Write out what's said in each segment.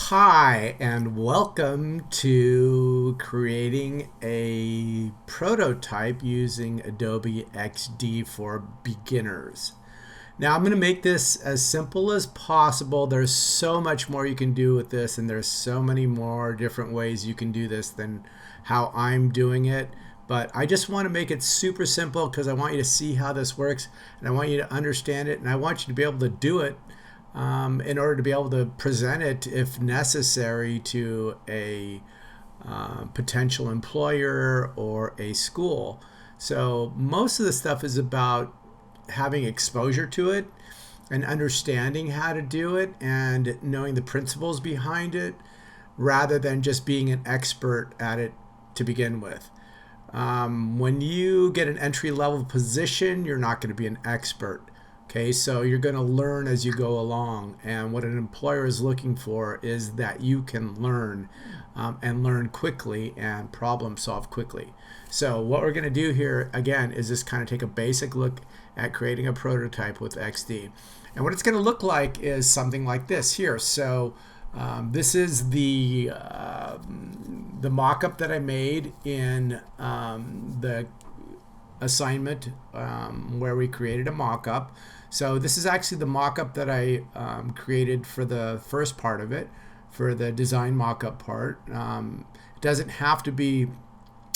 Hi, and welcome to creating a prototype using Adobe XD for beginners. Now, I'm going to make this as simple as possible. There's so much more you can do with this, and there's so many more different ways you can do this than how I'm doing it. But I just want to make it super simple because I want you to see how this works, and I want you to understand it, and I want you to be able to do it in order to be able to present it, if necessary, to a potential employer or a school. So most of the stuff is about having exposure to it and understanding how to do it and knowing the principles behind it rather than just being an expert at it to begin with. When you get an entry-level position, you're not going to be an expert. Okay, so you're going to learn as you go along, and what an employer is looking for is that you can learn and learn quickly and problem solve quickly. So what we're going to do here again is just kind of take a basic look at creating a prototype with XD, and what it's going to look like is something like this here. So this is the mock-up that I made in the assignment where we created a mock-up. So this is actually the mock-up that I created for the first part of it, for the design mock-up part. It doesn't have to be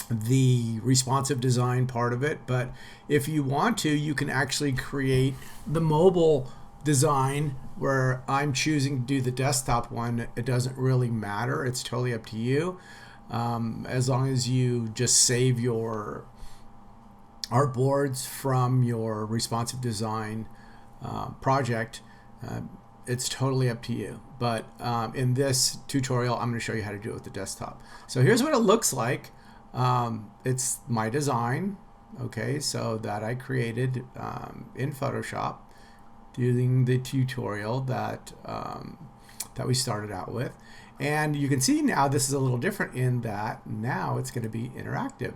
the responsive design part of it, but if you want to, you can actually create the mobile design where I'm choosing to do the desktop one. It doesn't really matter. It's totally up to you. As long as you just save your artboards from your responsive design project, it's totally up to you. But in this tutorial, I'm going to show you how to do it with the desktop. So here's what it looks like. It's my design, okay, so that I created in Photoshop using the tutorial that we started out with. And you can see now this is a little different in that now it's going to be interactive.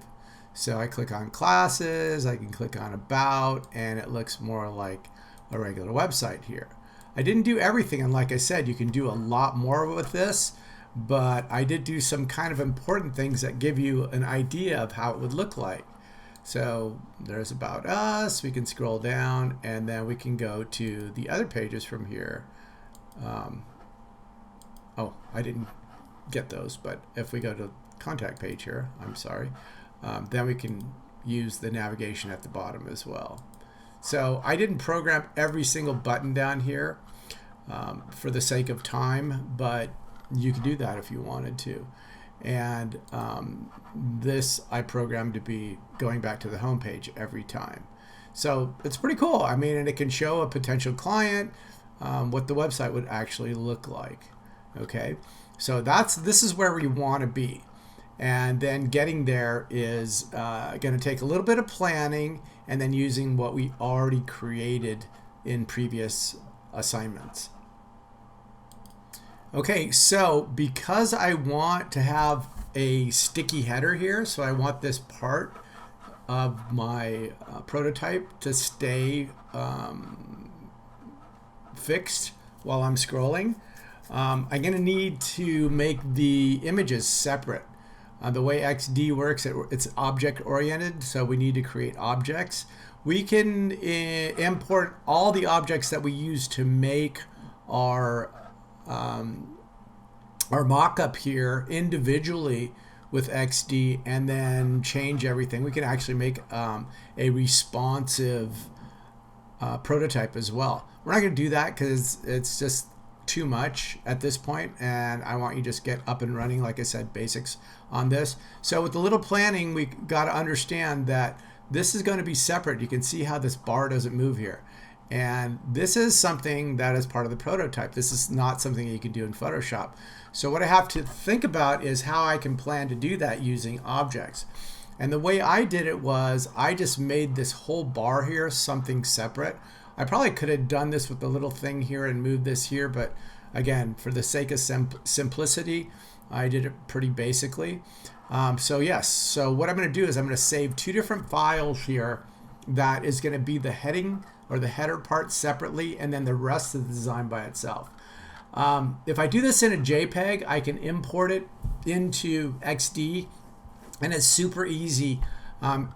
So I click on classes, I can click on about, and it looks more like a regular website here. I didn't do everything, and like I said, you can do a lot more with this, but I did do some kind of important things that give you an idea of how it would look like. So there's about us, we can scroll down, and then we can go to the other pages from here. Oh, I didn't get those, but if we go to contact page here, I'm sorry. Then we can use the navigation at the bottom as well. So I didn't program every single button down here for the sake of time, but you could do that if you wanted to. And this I programmed to be going back to the home page every time. So it's pretty cool. I mean, and it can show a potential client what the website would actually look like. Okay, so this is where we want to be. And then getting there is going to take a little bit of planning and then using what we already created in previous assignments. Okay, so because I want to have a sticky header here, so I want this part of my prototype to stay fixed while I'm scrolling, I'm going to need to make the images separate. The way XD works, it's object oriented, so we need to create objects. We can import all the objects that we use to make our mock-up here individually with XD and then change everything. We can actually make a responsive prototype as well. We're not going to do that because it's just too much at this point, and I want you to just get up and running, like I said, basics on this. So with a little planning, we got to understand that this is going to be separate. You can see how this bar doesn't move here, and this is something that is part of the prototype. This is not something you can do in Photoshop. So what I have to think about is how I can plan to do that using objects. And the way I did it was I just made this whole bar here something separate. I probably could have done this with the little thing here and moved this here, but again, for the sake of simplicity, I did it pretty basically. So yes, so what I'm going to do is I'm going to save two different files here that is going to be the heading or the header part separately, and then the rest of the design by itself. If I do this in a JPEG, I can import it into XD, and it's super easy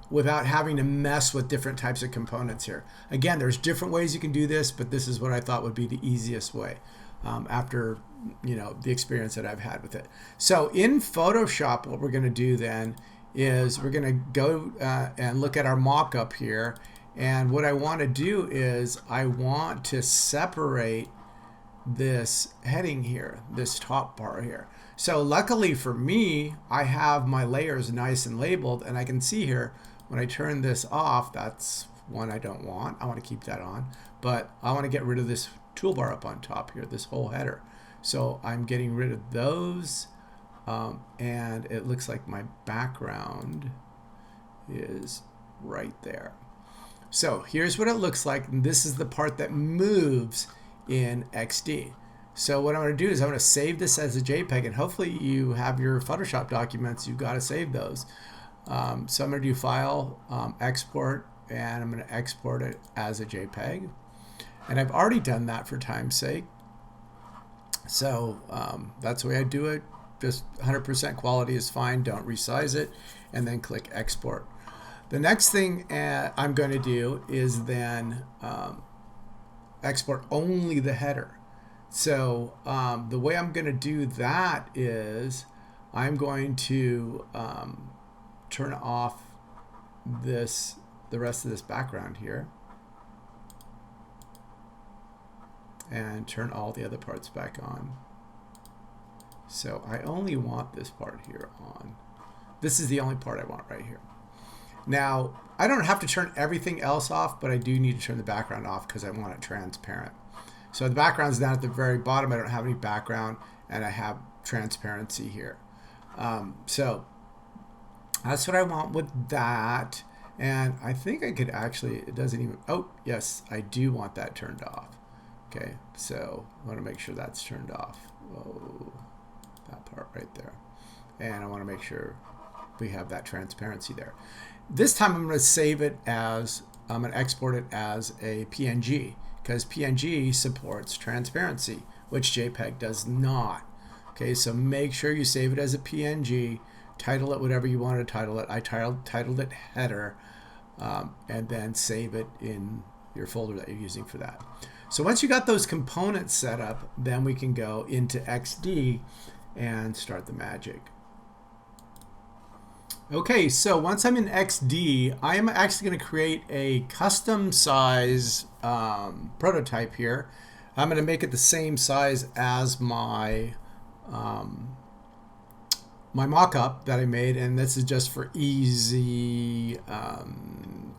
without having to mess with different types of components here. Again, there's different ways you can do this, but this is what I thought would be the easiest way after the experience that I've had with it. So in Photoshop, what we're going to do then is we're going to go and look at our mockup here. And what I want to do is I want to separate this heading here, this top bar here. So luckily for me, I have my layers nice and labeled, and I can see here when I turn this off, that's one I don't want. I want to keep that on, but I want to get rid of this toolbar up on top here, this whole header. So I'm getting rid of those, and it looks like my background is right there. So here's what it looks like, and this is the part that moves in XD. So what I'm going to do is I'm going to save this as a JPEG, and hopefully you have your Photoshop documents, you've got to save those. So I'm going to do File, Export, and I'm going to export it as a JPEG. And I've already done that for time's sake. So that's the way I do it. Just 100% quality is fine. Don't resize it. And then click Export. The next thing I'm going to do is then export only the header. So the way I'm going to do that is I'm going to turn off the rest of this background here and turn all the other parts back on. So I only want this part here on. This is the only part I want right here. Now, I don't have to turn everything else off, but I do need to turn the background off because I want it transparent. So the background's down at the very bottom. I don't have any background, and I have transparency here. So that's what I want with that. And I think I could actually, it doesn't even, oh, yes, I do want that turned off. Okay, so I want to make sure that's turned off. Oh, that part right there. And I want to make sure we have that transparency there. This time I'm going to save it as, I'm going to export it as a PNG, because PNG supports transparency, which JPEG does not. Okay, so make sure you save it as a PNG, title it whatever you want to title it. I titled it header, and then save it in your folder that you're using for that. So once you got those components set up, then we can go into XD and start the magic. Okay, so once I'm in XD, I am actually going to create a custom size prototype here. I'm going to make it the same size as my my mock-up that I made, and this is just for easy,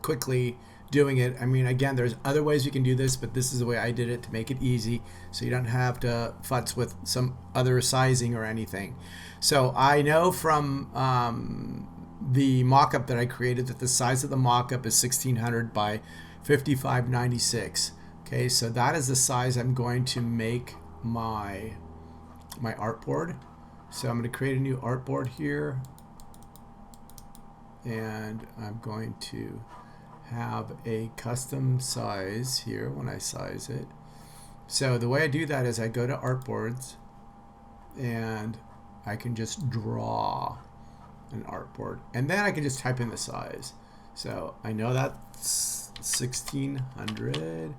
quickly doing it. I mean, again, there's other ways you can do this, but this is the way I did it to make it easy, so you don't have to futz with some other sizing or anything. So I know from the mock-up that I created that the size of the mock-up is 1600 by 5596. Okay, so that is the size I'm going to make my artboard. So I'm going to create a new artboard here, and I'm going to have a custom size here when I size it. So the way I do that is I go to artboards, and I can just draw an artboard, and then I can just type in the size. So I know that's 1600,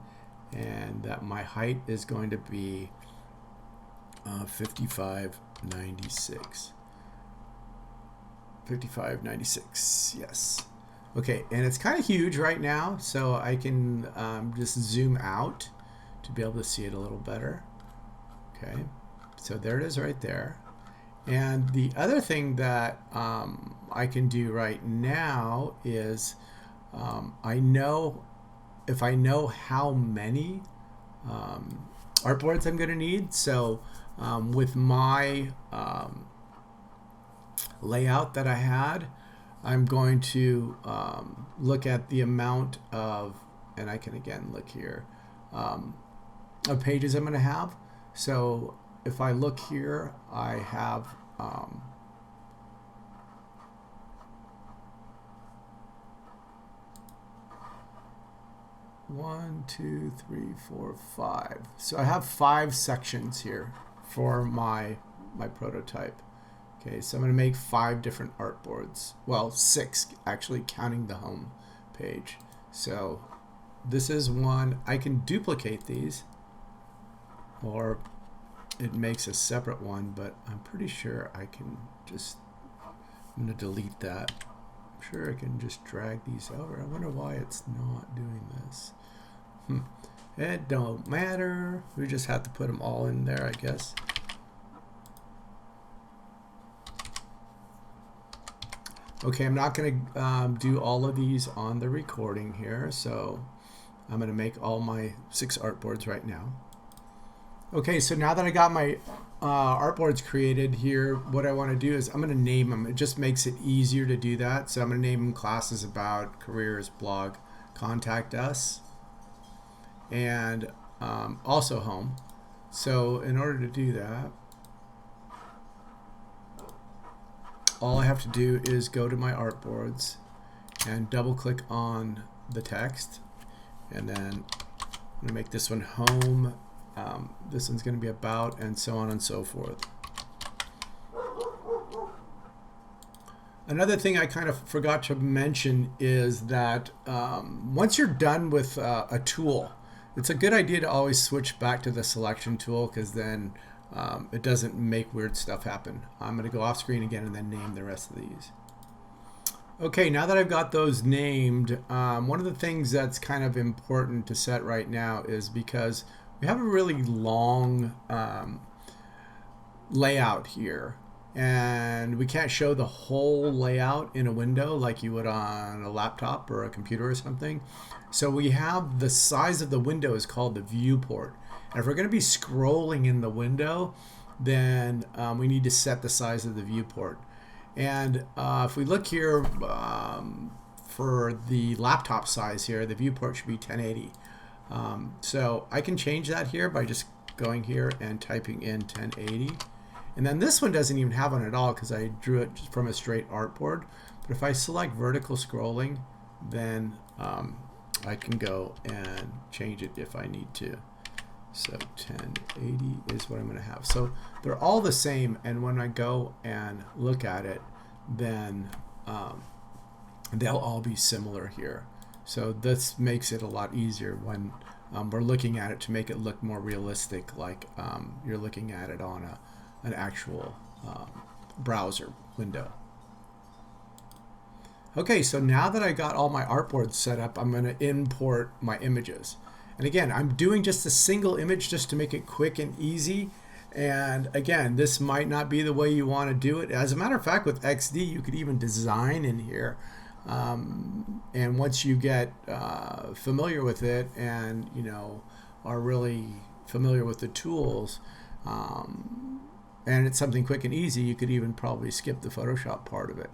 and that my height is going to be 5596. 5596, yes. Okay, and it's kind of huge right now, so I can just zoom out to be able to see it a little better. Okay, so there it is right there. And the other thing that I can do right now is I know if I know how many artboards I'm going to need. So with my layout that I had, I'm going to look at the amount of, and I can again look here, of pages I'm going to have. So if I look here, I have 1, 2, 3, 4, 5. So I have 5 sections here for my prototype. Okay, so I'm going to make 5 different artboards. Well, 6 actually, counting the home page. So this is one. I can duplicate these, or it makes a separate one, but I'm pretty sure I can just, I'm going to delete that. I'm sure I can just drag these over. I wonder why it's not doing this. It don't matter. We just have to put them all in there, I guess. Okay, I'm not going to do all of these on the recording here, so I'm going to make all my 6 artboards right now. Okay, so now that I got my artboards created here, what I want to do is I'm going to name them. It just makes it easier to do that. So I'm going to name them classes about, careers, blog, contact us, and also home. So in order to do that, all I have to do is go to my artboards and double click on the text, and then I'm going to make this one home. This one's going to be about, and so on and so forth. Another thing I kind of forgot to mention is that once you're done with a tool, it's a good idea to always switch back to the selection tool, because then it doesn't make weird stuff happen. I'm going to go off screen again and then name the rest of these. Okay, now that I've got those named, one of the things that's kind of important to set right now is because we have a really long layout here, and we can't show the whole layout in a window like you would on a laptop or a computer or something. So we have the size of the window is called the viewport. And if we're going to be scrolling in the window, then we need to set the size of the viewport. And if we look here for the laptop size here, the viewport should be 1080. So I can change that here by just going here and typing in 1080. And then this one doesn't even have one at all because I drew it just from a straight artboard. But if I select vertical scrolling, then I can go and change it if I need to. So 1080 is what I'm going to have. So they're all the same, and when I go and look at it, then they'll all be similar here. So this makes it a lot easier when we're looking at it to make it look more realistic, like you're looking at it on an actual browser window. Okay, so now that I got all my artboards set up, I'm going to import my images. And again, I'm doing just a single image just to make it quick and easy. And again, this might not be the way you want to do it. As a matter of fact, with XD, you could even design in here. And once you get familiar with it and, you know, are really familiar with the tools, and it's something quick and easy, you could even probably skip the Photoshop part of it.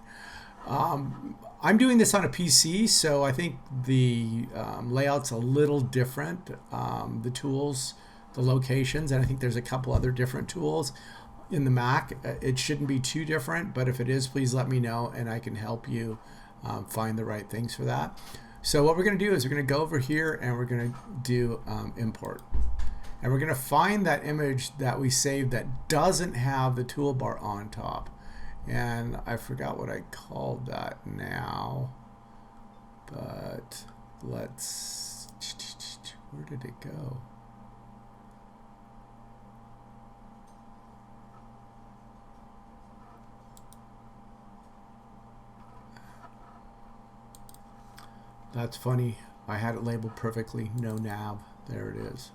I'm doing this on a PC, so I think the layout's a little different. The tools, the locations, and I think there's a couple other different tools in the Mac. It shouldn't be too different, but if it is, please let me know and I can help you find the right things for that. So what we're going to do is we're going to go over here and we're going to do import. And we're going to find that image that we saved that doesn't have the toolbar on top. And I forgot what I called that now, but let's, where did it go? That's funny. I had it labeled perfectly, no nav. There it is.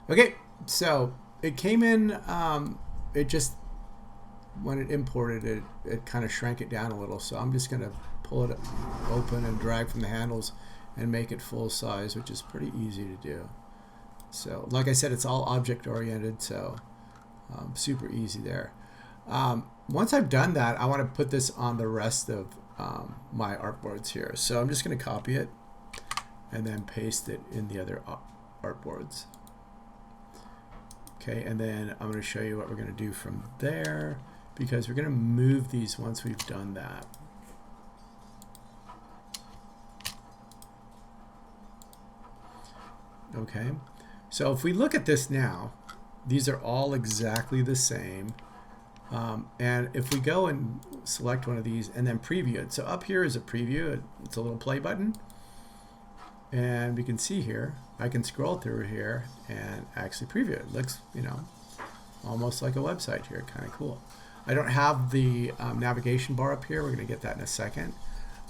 Okay, so it came in, it just, when it imported it, it kind of shrank it down a little. So I'm just going to pull it open and drag from the handles and make it full size, which is pretty easy to do. So like I said, it's all object oriented, so super easy there. Once I've done that, I want to put this on the rest of my artboards here. So I'm just going to copy it and then paste it in the other artboards. Okay, and then I'm going to show you what we're going to do from there, because we're going to move these once we've done that. Okay, so if we look at this now, these are all exactly the same. And if we go and select one of these and then preview it, so up here is a preview, it's a little play button. And we can see here, I can scroll through here and actually preview it. It looks, you know, almost like a website here, kind of cool. I don't have the navigation bar up here. We're going to get that in a second.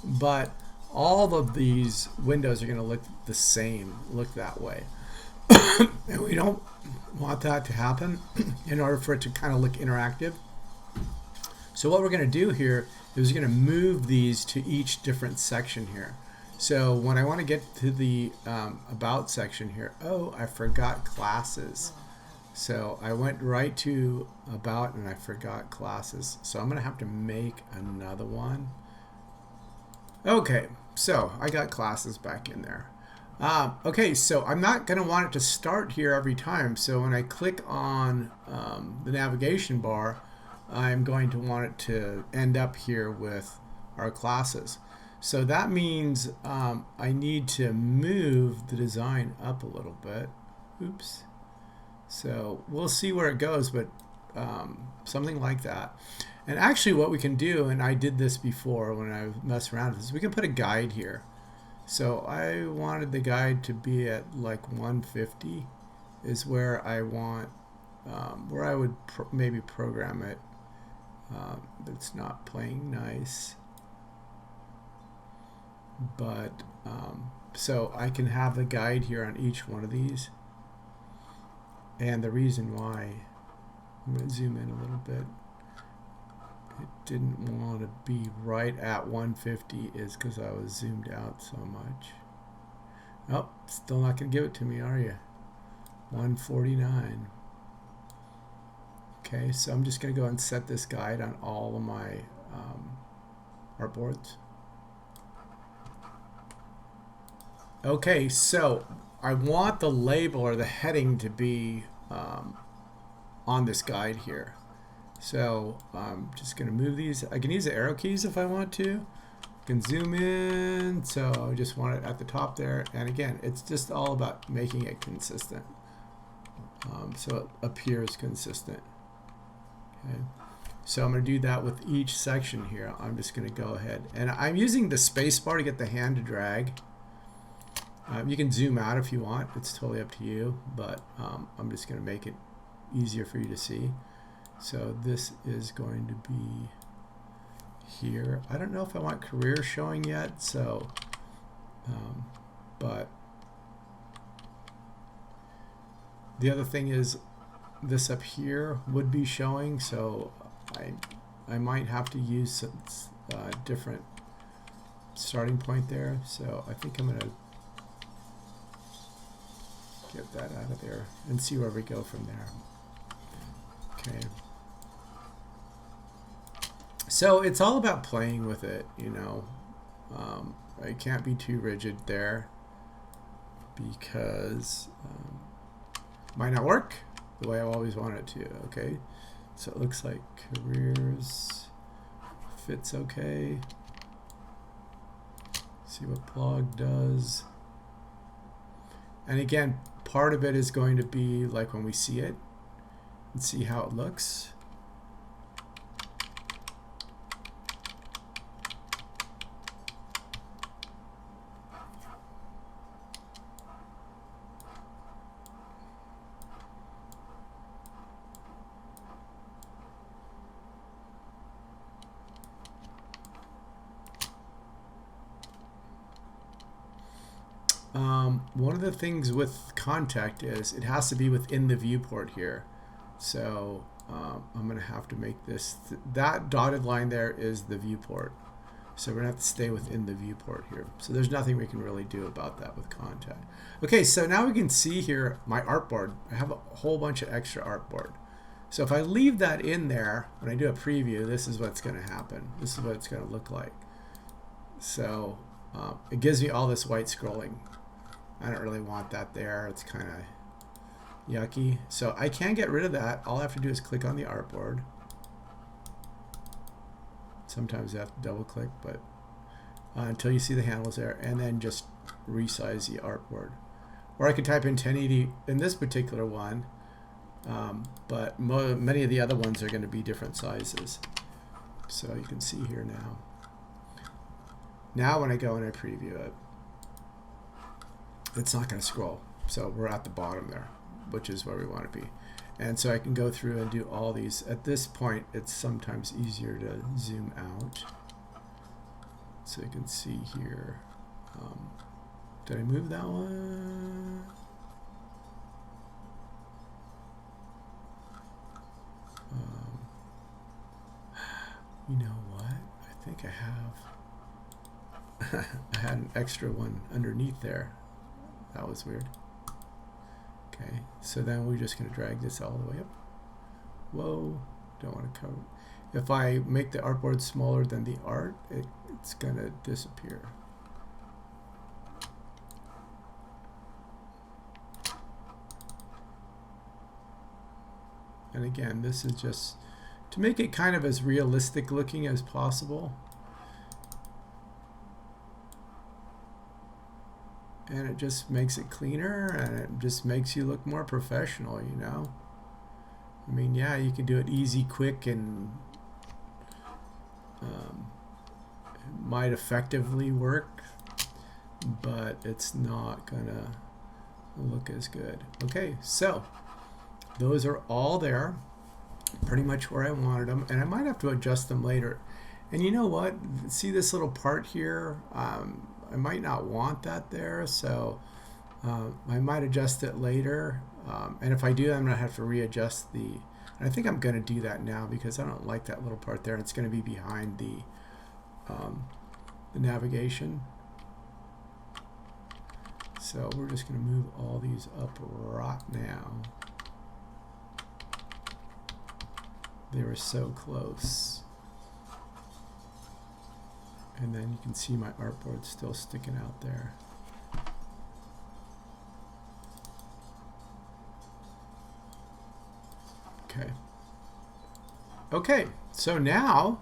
But all of these windows are going to look the same, look that way. And we don't want that to happen in order for it to kind of look interactive. So what we're going to do here is we're going to move these to each different section here. So when I want to get to the about section here, oh, I forgot classes. So I went right to about and I forgot classes. So I'm going to have to make another one. Okay, so I got classes back in there. Okay, so I'm not going to want it to start here every time. So when I click on the navigation bar, I'm going to want it to end up here with our classes. So that means I need to move the design up a little bit. Oops. So we'll see where it goes, but something like that. And actually what we can do, and I did this before when I messed around with this, we can put a guide here. So I wanted the guide to be at like 150 is where I want, where I would maybe program it. It's not playing nice. But so I can have the guide here on each one of these. And the reason why, I'm going to zoom in a little bit, it didn't want to be right at 150 is because I was zoomed out so much. Oh, still not going to give it to me, are you? 149. Okay, so I'm just going to go and set this guide on all of my artboards. Okay, so I want the label or the heading to be on this guide here. So I'm just going to move these. I can use the arrow keys if I want to. I can zoom in. So I just want it at the top there. And again, it's just all about making it consistent. So it appears consistent. Okay. So I'm going to do that with each section here. I'm just going to go ahead. And I'm using the space bar to get the hand to drag. You can zoom out if you want. It's totally up to you. But I'm just going to make it easier for you to see. So this is going to be here. I don't know if I want career showing yet. So, but the other thing is this up here would be showing. So I might have to use some different starting point there. So I think I'm going to get that out of there and see where we go from there. Okay. So it's all about playing with it, you know. I can't be too rigid there because it might not work the way I always want it to. Okay. So it looks like careers fits okay. See what blog does. And again, part of it is going to be like when we see it and see how it looks. One of the things with contact is it has to be within the viewport here. So I'm going to have to make this, that dotted line there is the viewport. So we're going to have to stay within the viewport here. So there's nothing we can really do about that with contact. Okay, so now we can see here my artboard. I have a whole bunch of extra artboard. So if I leave that in there, when I do a preview, this is what's going to happen. This is what it's going to look like. So it gives me all this white scrolling. I don't really want that there. It's kind of yucky. So I can get rid of that. All I have to do is click on the artboard. Sometimes I have to double click, but until you see the handles there, and then just resize the artboard. or I could type in 1080 in this particular one, but many of the other ones are going to be different sizes. So you can see here now. Now when I go and I preview it, it's not going to scroll. So we're at the bottom there, which is where we want to be. And so I can go through and do all these. At this point, it's sometimes easier to zoom out. So you can see here. Did I move that one? You know what? I think I have. I had an extra one underneath there. That was weird. Okay, so then we're just going to drag this all the way up. Whoa, don't want to cover. If I make the artboard smaller than the art, it's going to disappear. And again, this is just to make it kind of as realistic looking as possible. And it just makes it cleaner, and it just makes you look more professional, you know? I mean, yeah, you can do it easy, quick, and it might effectively work, but it's not gonna look as good. Okay, so those are all there, pretty much where I wanted them, and I might have to adjust them later. And you know what? See this little part here? I might not want that there, so I might adjust it later. And if I do, I'm going to have to readjust the... And I think I'm going to do that now because I don't like that little part there. It's going to be behind the navigation. So we're just going to move all these up right now. They were so close. And then you can see my artboard still sticking out there. Okay. Okay, so now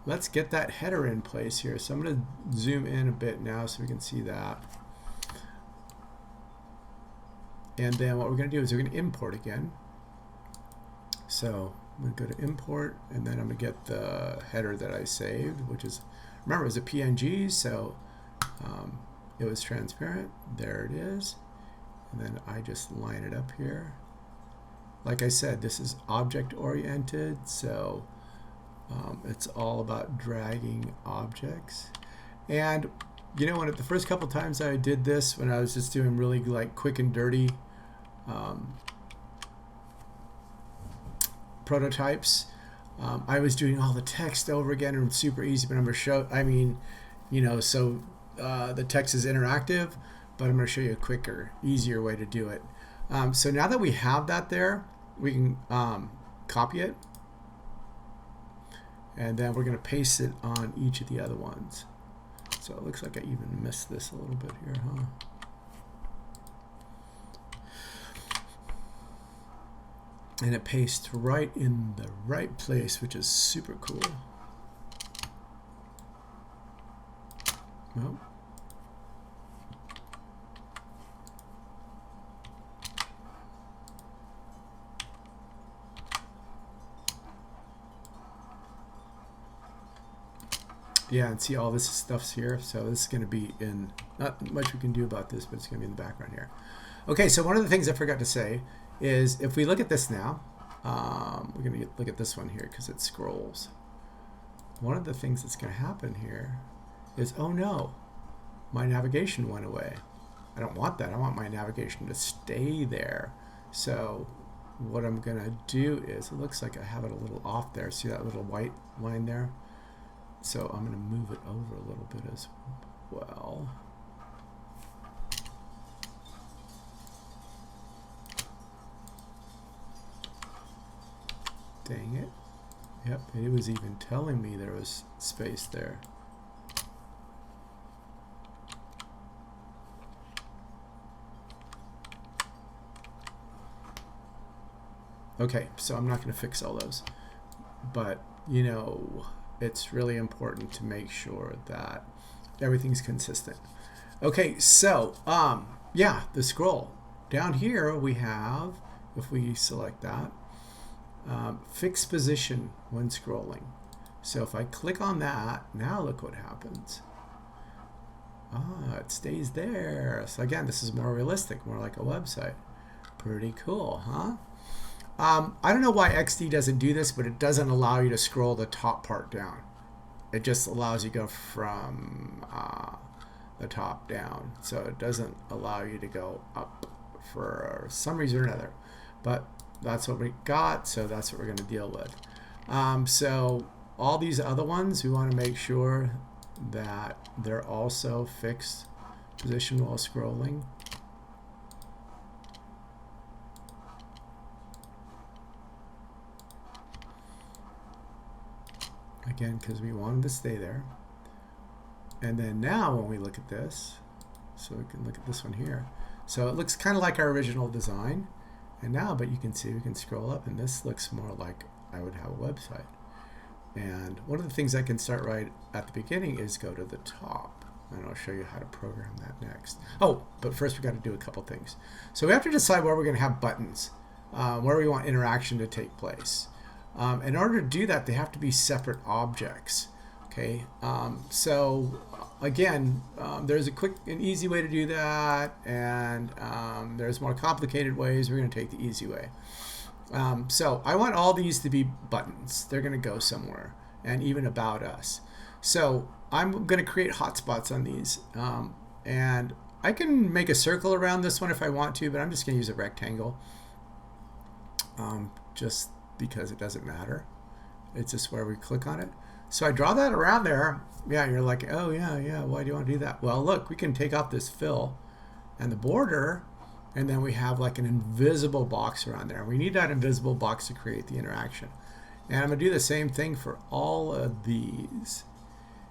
let's get that header in place here. So I'm going to zoom in a bit now so we can see that. And then what we're going to do is we're going to import again. So I'm going to go to import, and then I'm going to get the header that I saved, which is, remember, it was a PNG, so it was transparent. There it is. And then I just line it up here. Like I said, this is object oriented, so it's all about dragging objects. And you know, when the first couple times I did this, when I was just doing really like quick and dirty prototypes, I was doing all the text over again, and it's super easy, but I'm going to show, I mean, you know, so the text is interactive, but I'm going to show you a quicker, easier way to do it. So now that we have that there, we can copy it, and then we're going to paste it on each of the other ones. So it looks like I even missed this a little bit here, huh? And it pastes right in the right place, which is super cool. Well, yeah, and see all this stuff's here. So this is going to be in, not much we can do about this, but it's going to be in the background here. Okay, so one of the things I forgot to say is if we look at this now, we're going to look at this one here because it scrolls. One of the things that's going to happen here is, oh no, my navigation went away. I don't want that. I want my navigation to stay there. So what I'm going to do is, it looks like I have it a little off there. See that little white line there? So I'm going to move it over a little bit as well. Dang it. Yep, it was even telling me there was space there. Okay, so I'm not going to fix all those. But, you know, it's really important to make sure that everything's consistent. Okay, so yeah, the scroll. Down here we have, if we select that, fixed position when scrolling. So if I click on that, now look what happens. It stays there. So again, this is more realistic, more like a website. Pretty cool, huh? I don't know why XD doesn't do this, but it doesn't allow you to scroll the top part down. It just allows you to go from the top down. So it doesn't allow you to go up for some reason or another. But that's what we got, so that's what we're going to deal with. So all these other ones, we want to make sure that they're also fixed position while scrolling. Again, because we want them to stay there. And then now when we look at this, so we can look at this one here. So it looks kind of like our original design. And now, but you can see we can scroll up and this looks more like I would have a website. And one of the things I can start right at the beginning is go to the top. And I'll show you how to program that next. Oh, but first we got to do a couple things. So we have to decide where we're going to have buttons, where we want interaction to take place. In order to do that, they have to be separate objects. Okay, so again, there's a quick and easy way to do that, and there's more complicated ways. We're going to take the easy way. So I want all these to be buttons. They're going to go somewhere, and even about us. So I'm going to create hotspots on these, and I can make a circle around this one if I want to, but I'm just going to use a rectangle, just because it doesn't matter. It's just where we click on it. So I draw that around there. Yeah, you're like, oh yeah, why do you want to do that? Well, look, we can take off this fill and the border, and then we have like an invisible box around there. We need that invisible box to create the interaction. And I'm going to do the same thing for all of these.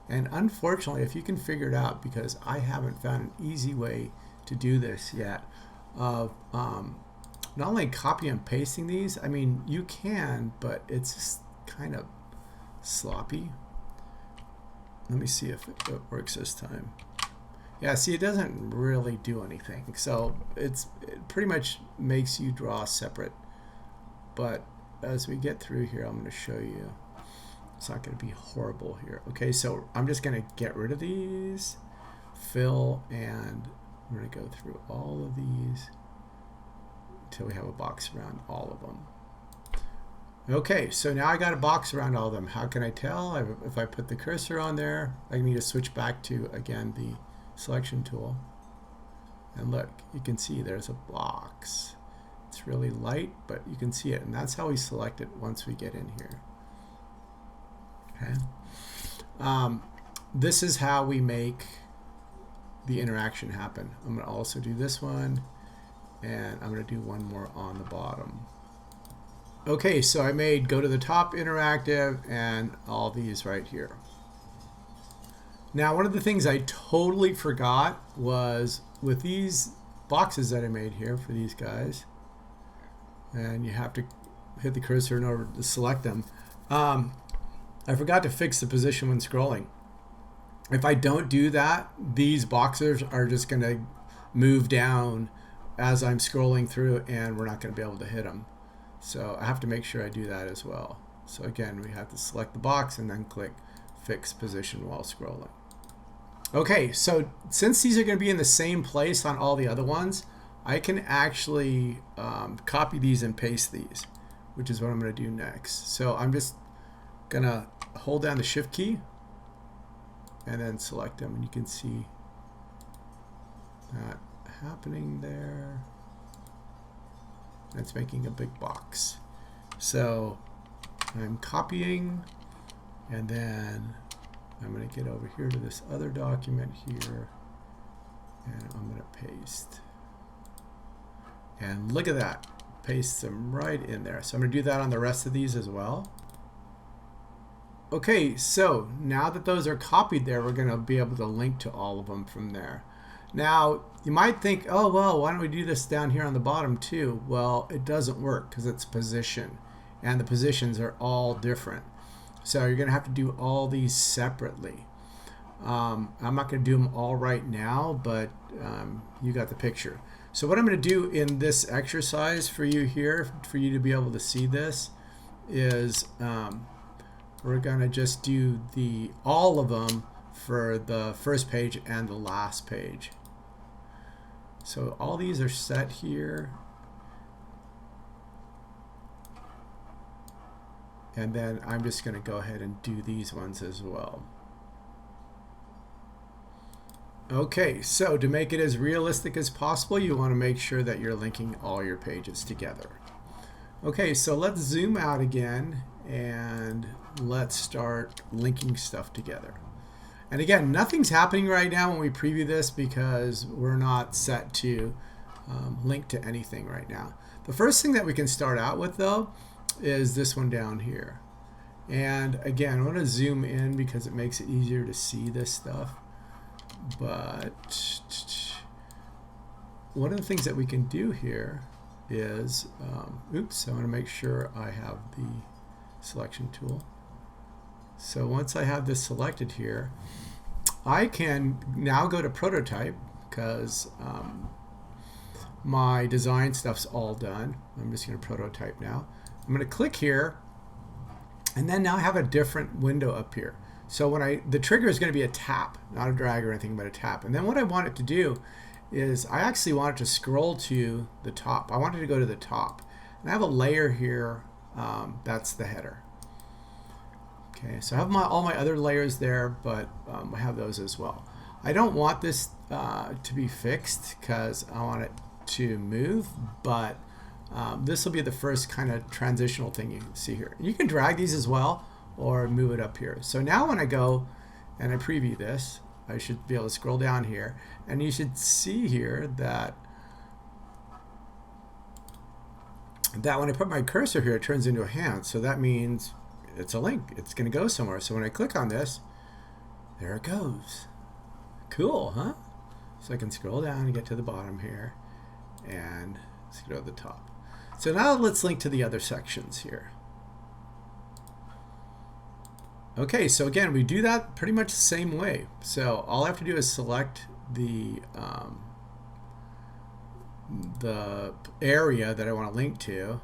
And unfortunately, if you can figure it out, because I haven't found an easy way to do this yet, of not only copy and pasting these, I mean, you can, but it's just kind of sloppy. Let me see if it works this time. Yeah, see, it doesn't really do anything. So it pretty much makes you draw separate. But as we get through here, I'm going to show you. It's not going to be horrible here. Okay, so I'm just going to get rid of these, fill, and I'm going to go through all of these until we have a box around all of them. Okay, so now I got a box around all of them. How can I tell? If I put the cursor on there, I need to switch back to, again, the selection tool. And look, you can see there's a box. It's really light, but you can see it. And that's how we select it once we get in here. Okay. This is how we make the interaction happen. I'm going to also do this one, and I'm going to do one more on the bottom. Okay, so I made go to the top interactive and all these right here. Now, one of the things I totally forgot was with these boxes that I made here for these guys, and you have to hit the cursor in order to select them. I forgot to fix the position when scrolling. If I don't do that, these boxes are just going to move down as I'm scrolling through, and we're not going to be able to hit them. So I have to make sure I do that as well. So again, we have to select the box and then click fix position while scrolling. Okay, so since these are going to be in the same place on all the other ones, I can actually copy these and paste these, which is what I'm going to do next. So I'm just going to hold down the shift key and then select them, and you can see that happening there. It's making a big box. So I'm copying, and then I'm going to get over here to this other document here, and I'm going to paste. And look at that, paste them right in there. So I'm going to do that on the rest of these as well. Okay, so now that those are copied there, we're going to be able to link to all of them from there. Now, you might think, oh, well, why don't we do this down here on the bottom too? Well, it doesn't work because it's position, and the positions are all different. So you're going to have to do all these separately. I'm not going to do them all right now, but you got the picture. So what I'm going to do in this exercise for you here, for you to be able to see this, is we're going to just do all of them for the first page and the last page. So all these are set here. And then I'm just going to go ahead and do these ones as well. Okay, so to make it as realistic as possible, you want to make sure that you're linking all your pages together. Okay, so let's zoom out again and let's start linking stuff together. And again, nothing's happening right now when we preview this because we're not set to link to anything right now. The first thing that we can start out with though is this one down here. And again, I want to zoom in because it makes it easier to see this stuff. But one of the things that we can do here is, oops, I want to make sure I have the selection tool. So once I have this selected here, I can now go to prototype because my design stuff's all done. I'm just going to prototype now. I'm going to click here, and then now I have a different window up here. So when the trigger is going to be a tap, not a drag or anything, but a tap. And then what I want it to do is I actually want it to scroll to the top. I want it to go to the top. And I have a layer here, that's the header. Okay, so I have all my other layers there, but I have those as well. I don't want this to be fixed because I want it to move, but this will be the first kind of transitional thing you can see here. You can drag these as well or move it up here. So now when I go and I preview this, I should be able to scroll down here, and you should see here that when I put my cursor here, it turns into a hand. So that means it's a link. It's going to go somewhere. So when I click on this, there it goes. Cool, huh? So I can scroll down and get to the bottom here, and let's go to the top. So now let's link to the other sections here. Okay, so again, we do that pretty much the same way. So all I have to do is select the area that I want to link to.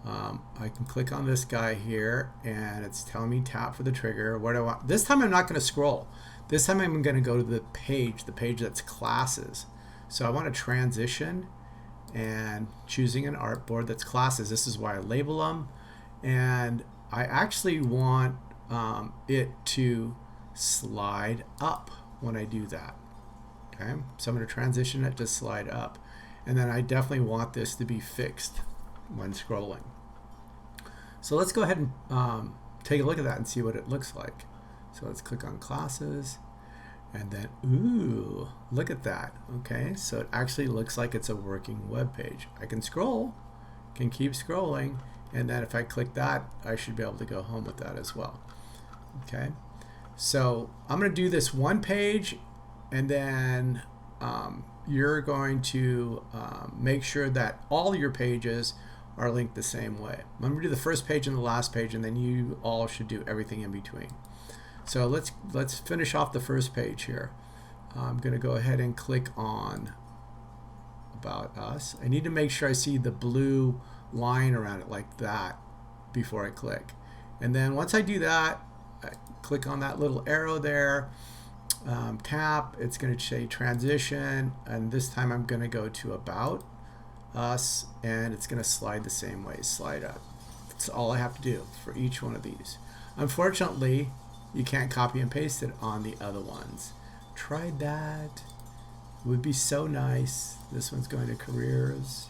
I can click on this guy here, and it's telling me tap for the trigger. What do I want? This time I'm not going to scroll. This time I'm going to go to the page that's classes. So I want to transition and choosing an artboard that's classes. This is why I label them, and I actually want it to slide up when I do that. Okay, so I'm going to transition it to slide up, and then I definitely want this to be fixed when scrolling. So let's go ahead and take a look at that and see what it looks like. So let's click on classes, and then ooh, look at that. Okay, so it actually looks like it's a working web page. I can scroll, can keep scrolling, and then if I click that, I should be able to go home with that as well. Okay, so I'm going to do this one page, and then you're going to make sure that all your pages are linked the same way. I'm going to do the first page and the last page, and then you all should do everything in between. So let's finish off the first page here. I'm going to go ahead and click on About Us. I need to make sure I see the blue line around it like that before I click. And then once I do that, I click on that little arrow there, tap, it's going to say transition, and this time I'm going to go to About Us, and it's going to slide the same way, slide up. That's all I have to do for each one of these. Unfortunately, you can't copy and paste it on the other ones. Tried that. It would be so nice. This one's going to careers.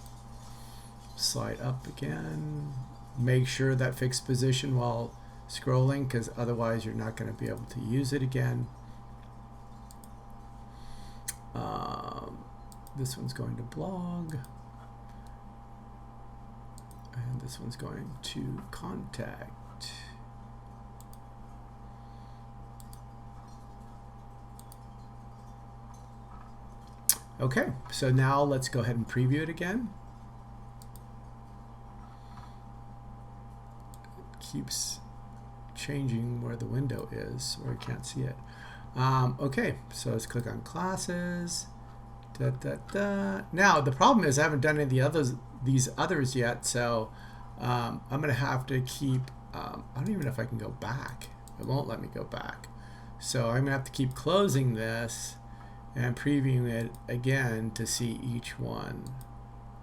Slide up again. Make sure that fixed position while scrolling, because otherwise you're not going to be able to use it again. This one's going to blog, and this one's going to contact. Okay, so now let's go ahead and preview it again. It keeps changing where the window is, where you can't see it. Okay, so let's click on classes. Da, da, da. Now the problem is I haven't done any of these others yet, so I'm gonna have to keep. I don't even know if I can go back. It won't let me go back, so I'm gonna have to keep closing this and previewing it again to see each one.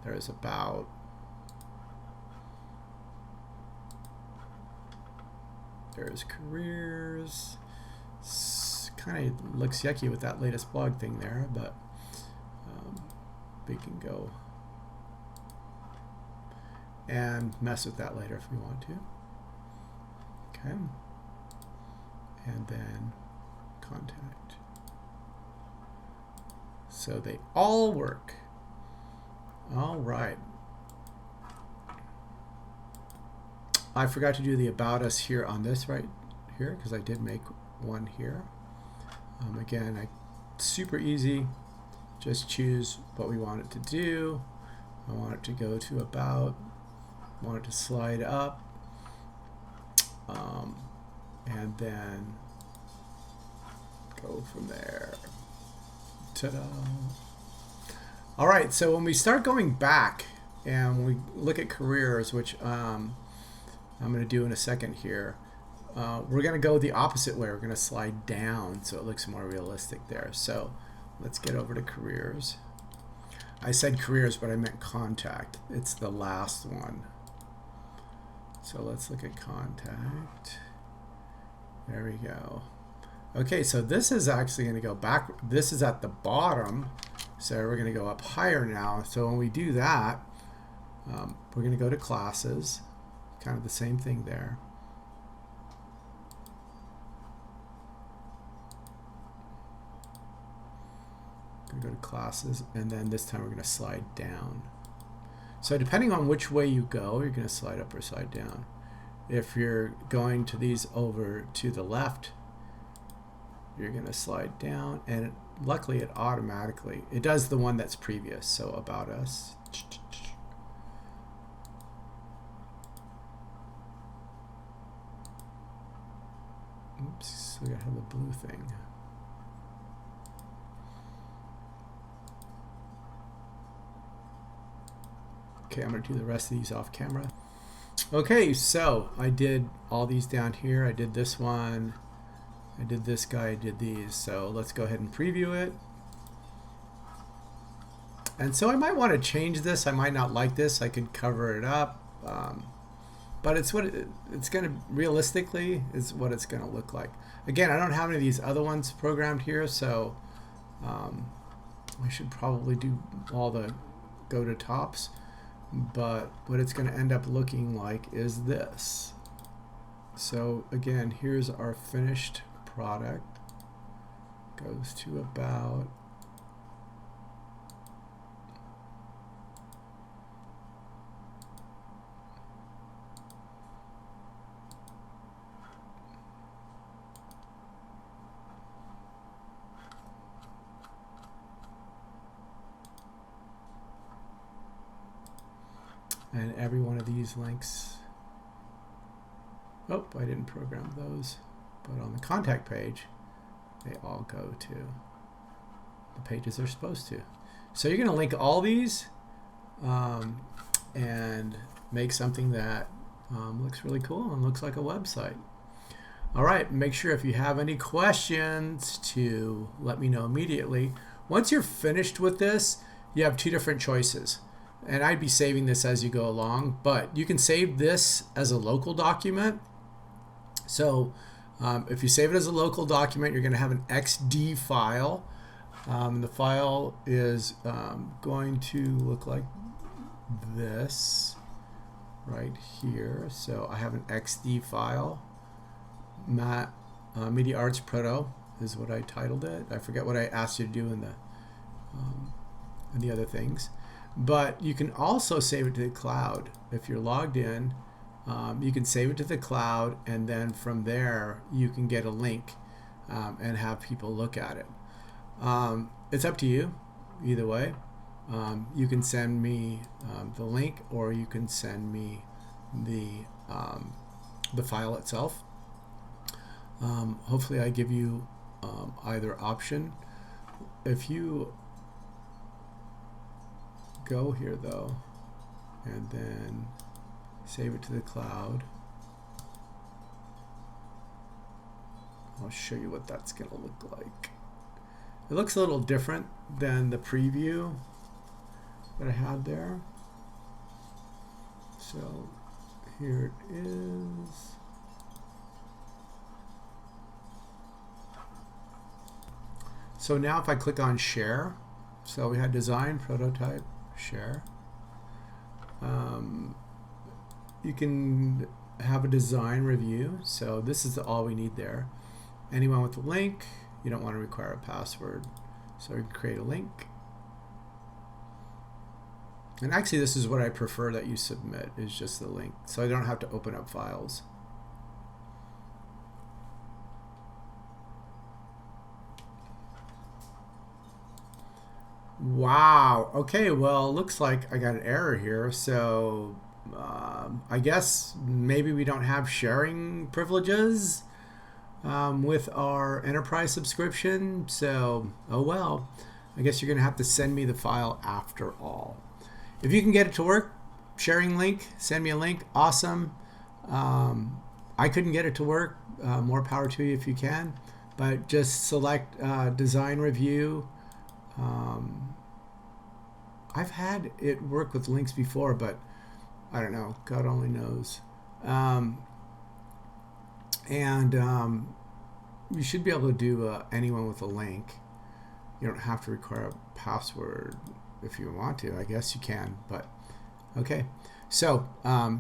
There's about. There's careers. Kind of looks yucky with that latest blog thing there, but we can go and mess with that later if we want to. Okay. And then contact. So they all work. All right. I forgot to do the about us here on this right here because I did make one here. Again, super easy. Just choose what we want it to do. I want it to go to about. I want it to slide up. And then go from there. Ta-da. All right, so when we start going back and we look at careers, which I'm going to do in a second here, we're going to go the opposite way. We're going to slide down so it looks more realistic there. So let's get over to careers. I said careers, but I meant contact. It's the last one. So let's look at contact. There we go. Okay, so this is actually going to go back. This is at the bottom. So we're going to go up higher now. So when we do that, we're going to go to classes. Kind of the same thing there. Going to go to classes, and then this time we're going to slide down. So depending on which way you go, you're going to slide up or slide down. If you're going to these over to the left, you're going to slide down, and luckily it automatically, it does the one that's previous, so about us. Oops, we gotta have the blue thing. Okay, I'm gonna do the rest of these off camera. Okay, so I did all these down here. I did this one. I did this guy. I did these. So let's go ahead and preview it. And so I might want to change this. I might not like this. I could cover it up. But it's what it's going to realistically is what it's going to look like. Again, I don't have any of these other ones programmed here, so I should probably do all the go to tops. But what it's going to end up looking like is this. So again, here's our finished product. Goes to about. And every one of these links, oh, I didn't program those, but on the contact page, they all go to the pages they're supposed to. So you're going to link all these and make something that looks really cool and looks like a website. All right, make sure if you have any questions to let me know immediately. Once you're finished with this, you have two different choices. And I'd be saving this as you go along, but you can save this as a local document. So if you save it as a local document, you're going to have an XD file. The file is going to look like this right here. So I have an XD file. Media Arts Proto is what I titled it. I forget what I asked you to do in the other things. But you can also save it to the cloud. If you're logged in, you can save it to the cloud, and then from there you can get a link and have people look at it. It's up to you either way. You can send me the link, or you can send me the file itself. Hopefully I give you either option. If you go here though, and then save it to the cloud, I'll show you what that's going to look like. It looks a little different than the preview that I had there. So here it is. So now if I click on share, so we had design, prototype, share. You can have a design review. So this is all we need there. Anyone with a link, you don't want to require a password. So we can create a link. And actually this is what I prefer that you submit, is just the link. So I don't have to open up files. Wow. Okay, well, looks like I got an error here. So I guess maybe we don't have sharing privileges with our enterprise subscription. So, oh well. I guess you're going to have to send me the file after all. If you can get it to work, sharing link, send me a link. Awesome. I couldn't get it to work. More power to you if you can. But just select design review. I've had it work with links before, but I don't know. God only knows. You should be able to do anyone with a link. You don't have to require a password if you want to. I guess you can, but okay. So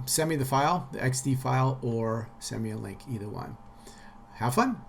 send me the file, the XD file, or send me a link, either one. Have fun.